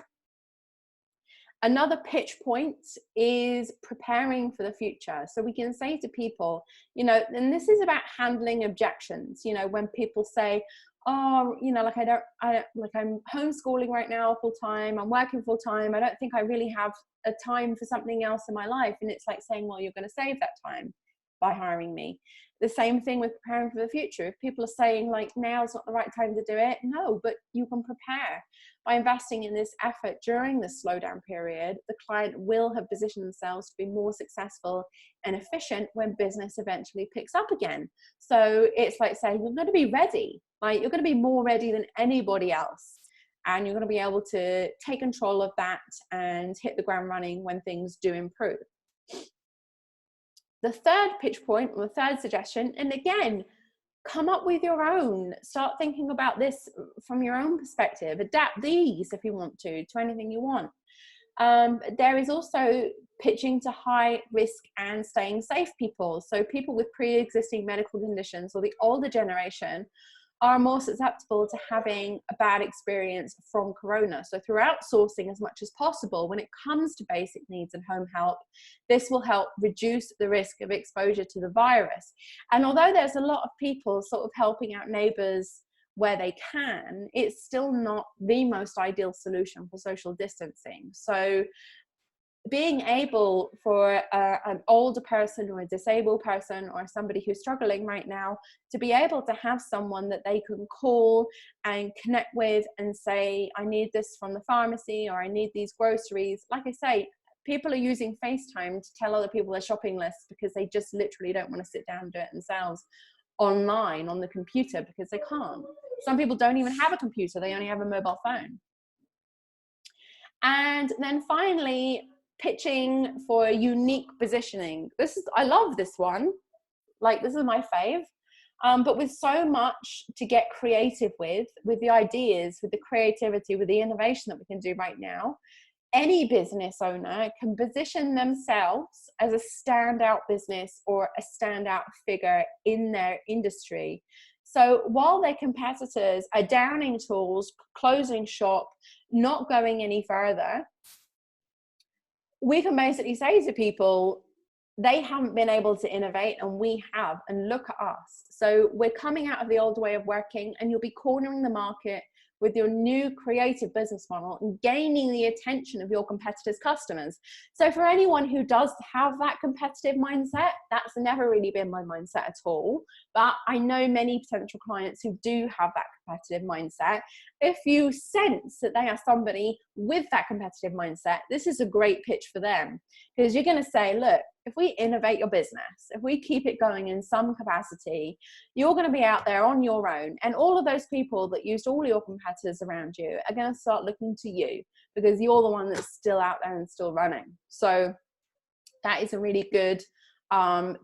Another pitch point is preparing for the future. So we can say to people, you know, and this is about handling objections. You know, when people say, oh, you know, like I'm homeschooling right now full time, I'm working full time, I don't think I really have a time for something else in my life. And it's like saying, well, you're going to save that time by hiring me. The same thing with preparing for the future. If people are saying like now's not the right time to do it, no, but you can prepare by investing in this effort during this slowdown period. The client will have positioned themselves to be more successful and efficient when business eventually picks up again. So it's like saying you're going to be ready, like you're going to be more ready than anybody else, and you're going to be able to take control of that and hit the ground running when things do improve. The third pitch point, or the third suggestion, and again, come up with your own. Start thinking about this from your own perspective. Adapt these if you want to anything you want. There is also pitching to high risk and staying safe people. So people with pre-existing medical conditions, or the older generation, are more susceptible to having a bad experience from corona. So through outsourcing as much as possible, when it comes to basic needs and home help, this will help reduce the risk of exposure to the virus. And although there's a lot of people sort of helping out neighbors where they can, it's still not the most ideal solution for social distancing. So being able for an older person or a disabled person or somebody who's struggling right now to be able to have someone that they can call and connect with and say, I need this from the pharmacy, or I need these groceries. Like I say, people are using FaceTime to tell other people their shopping lists because they just literally don't want to sit down and do it themselves online on the computer because they can't. Some people don't even have a computer, they only have a mobile phone. And then finally, pitching for unique positioning. I love this one. Like, this is my fave. But with so much to get creative with the ideas, with the creativity, with the innovation that we can do right now, any business owner can position themselves as a standout business or a standout figure in their industry. So while their competitors are downing tools, closing shop, not going any further, we can basically say to people, they haven't been able to innovate and we have, and look at us. So we're coming out of the old way of working, and you'll be cornering the market with your new creative business model and gaining the attention of your competitors' customers. So for anyone who does have that competitive mindset, that's never really been my mindset at all. But I know many potential clients who do have that competitive mindset. If you sense that they are somebody with that competitive mindset, this is a great pitch for them, because you're going to say, look, if we innovate your business, if we keep it going in some capacity, you're going to be out there on your own. And all of those people that used all your competitors around you are going to start looking to you because you're the one that's still out there and still running. So that is a really good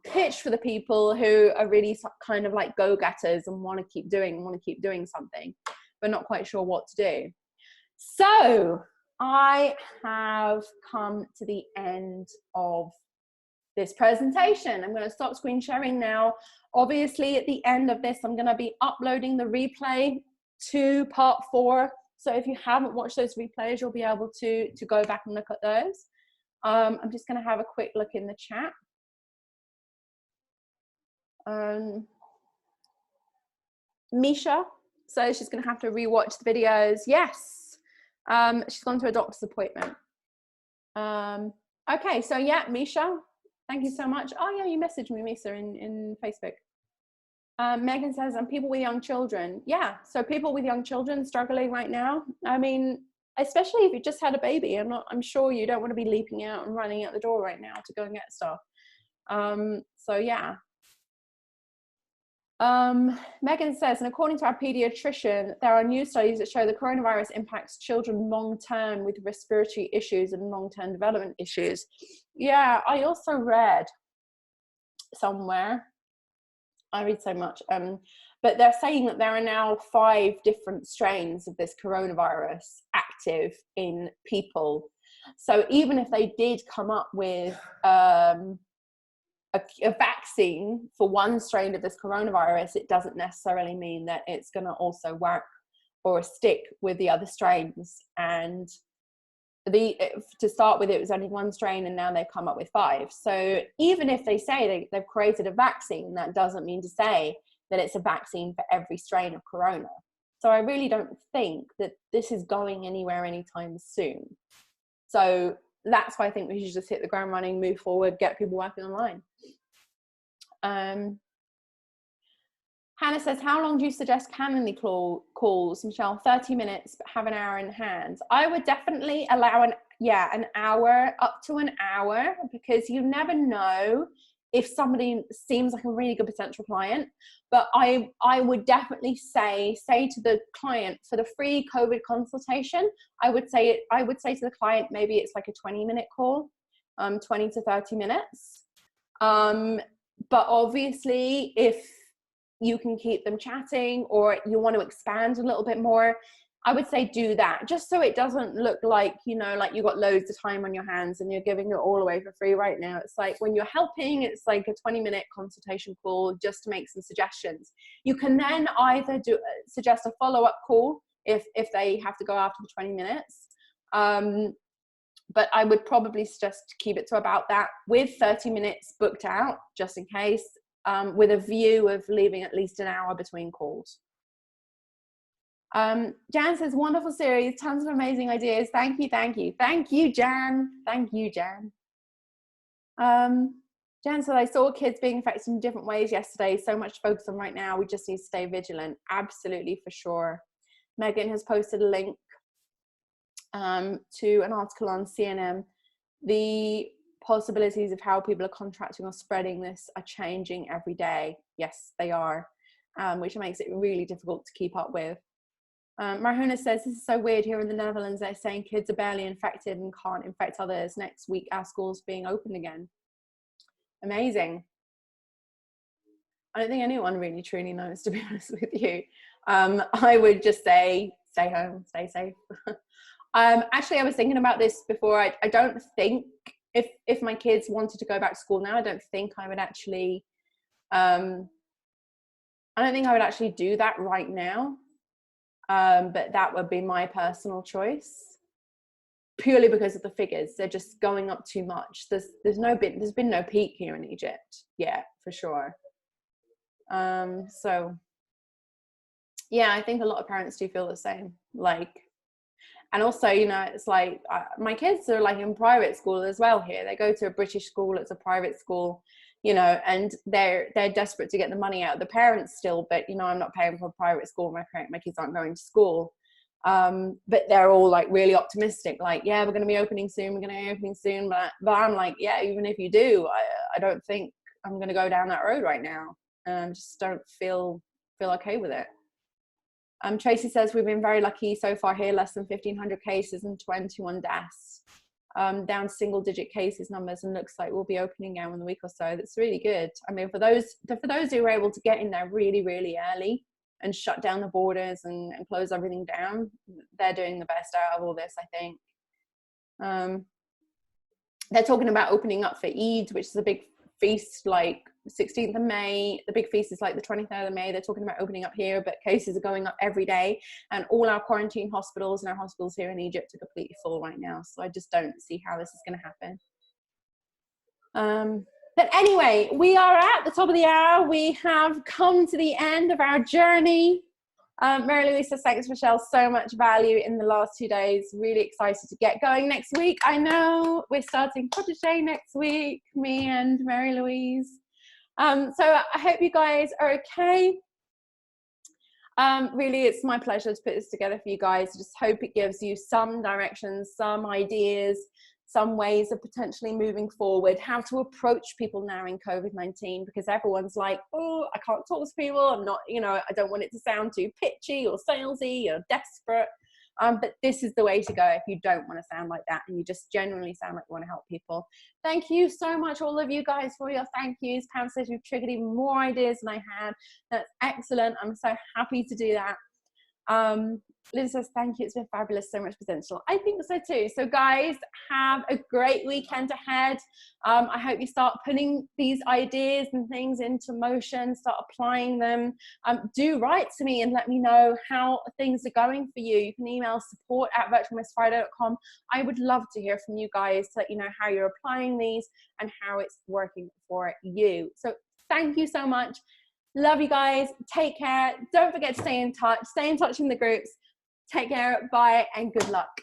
pitch for the people who are really kind of like go-getters and want to keep doing something, but not quite sure what to do. So I have come to the end of this presentation. I'm going to stop screen sharing now. Obviously, at the end of this, I'm going to be uploading the replay to part 4. So if you haven't watched those replays, you'll be able to go back and look at those. I'm just going to have a quick look in the chat. Misha says she's going to have to rewatch the videos. Yes, she's gone to a doctor's appointment. Okay, so yeah, Misha, thank you so much. Oh yeah, you messaged me, Misha, in Facebook. Megan says, and people with young children. Yeah, so people with young children struggling right now. I mean, especially if you just had a baby, I'm sure you don't want to be leaping out and running out the door right now to go and get stuff. So yeah. Megan says, and according to our pediatrician, there are new studies that show the coronavirus impacts children long-term with respiratory issues and long-term development issues. Yeah, I also read somewhere, I read so much, but they're saying that there are now 5 different strains of this coronavirus active in people. So even if they did come up with a vaccine for one strain of this coronavirus, it doesn't necessarily mean that it's going to also work or stick with the other strains. And to start with, it was only 1 strain, and now they've come up with 5. So even if they say they've created a vaccine, that doesn't mean to say that it's a vaccine for every strain of corona. So I really don't think that this is going anywhere anytime soon. So that's why I think we should just hit the ground running, move forward, get people working online. Hannah says, how long do you suggest Calendly calls, Michelle? 30 minutes, but have an hour in hand. I would definitely allow an hour, up to an hour, because you never know if somebody seems like a really good potential client. But I would definitely say to the client, for the free COVID consultation, I would say to the client, maybe it's like a 20-minute call, 20 to 30 minutes. But obviously, if you can keep them chatting or you want to expand a little bit more, I would say do that, just so it doesn't look like, like you got loads of time on your hands and you're giving it all away for free right now. It's like when you're helping, it's like a 20-minute consultation call just to make some suggestions. You can then either suggest a follow-up call if they have to go after the 20 minutes. But I would probably suggest to keep it to about that, with 30 minutes booked out, just in case, with a view of leaving at least an hour between calls. Jan says, wonderful series, tons of amazing ideas. Thank you, thank you. Thank you, Jan. Thank you, Jan. Jan said, I saw kids being affected in different ways yesterday. So much to focus on right now. We just need to stay vigilant. Absolutely, for sure. Megan has posted a link to an article on CNN. The possibilities of how people are contracting or spreading this are changing every day. Yes, they are, which makes it really difficult to keep up with. Marhuna says, this is so weird here in the Netherlands. They're saying kids are barely infected and can't infect others. Next week, our schools being open again. Amazing. I don't think anyone really truly knows, to be honest with you. I would just say, stay home, stay safe. Actually, I was thinking about this before. I don't think if my kids wanted to go back to school now, I don't think I would actually, I don't think I would actually do that right now. But that would be my personal choice, purely because of the figures. They're just going up too much. There's been no peak here in Egypt yet, for sure. So yeah, I think a lot of parents do feel the same. And also, it's like my kids are like in private school as well here. They go to a British school, it's a private school, and they're desperate to get the money out of the parents still. But, I'm not paying for a private school. My kids aren't going to school. But they're all like really optimistic. Like, yeah, we're going to be opening soon. We're going to be opening soon. But I'm like, yeah, even if you do, I don't think I'm going to go down that road right now. Just don't feel okay with it. Tracy says, we've been very lucky so far here, less than 1,500 cases and 21 deaths, down single digit cases numbers, and looks like we'll be opening again in a week or so. That's really good. I mean, for those who were able to get in there really, really early and shut down the borders and close everything down, they're doing the best out of all this, I think. They're talking about opening up for Eid, which is a big feast, like 16th of May. The big feast is like the 23rd of May. They're talking about opening up here, but cases are going up every day, and all our quarantine hospitals and our hospitals here in Egypt are completely full right now. So I just don't see how this is going to happen. But anyway, we are at the top of the hour. We have come to the end of our journey. Mary Louise says, thanks, Michelle, so much value in the last 2 days. Really excited to get going next week. I know we're starting protege next week, me and Mary Louise. So I hope you guys are okay. Really, it's my pleasure to put this together for you guys. I just hope it gives you some directions, some ideas, some ways of potentially moving forward, how to approach people now in COVID-19, because everyone's like, oh, I can't talk to people. I'm not, you know, I don't want it to sound too pitchy or salesy or desperate. But this is the way to go if you don't want to sound like that and you just genuinely sound like you want to help people. Thank you so much, all of you guys, for your thank yous. Pam says you've triggered even more ideas than I had. That's excellent. I'm so happy to do that. Liz says, thank you, it's been fabulous, so much potential. I think so too. So guys, have a great weekend ahead. I hope you start putting these ideas and things into motion, start applying them. Do write to me and let me know how things are going for you. You can email support@virtualmissfriday.com. I would love to hear from you guys to let you know how you're applying these and how it's working for you. So thank you so much. Love you guys. Take care. Don't forget to stay in touch. Stay in touch in the groups. Take care. Bye and good luck.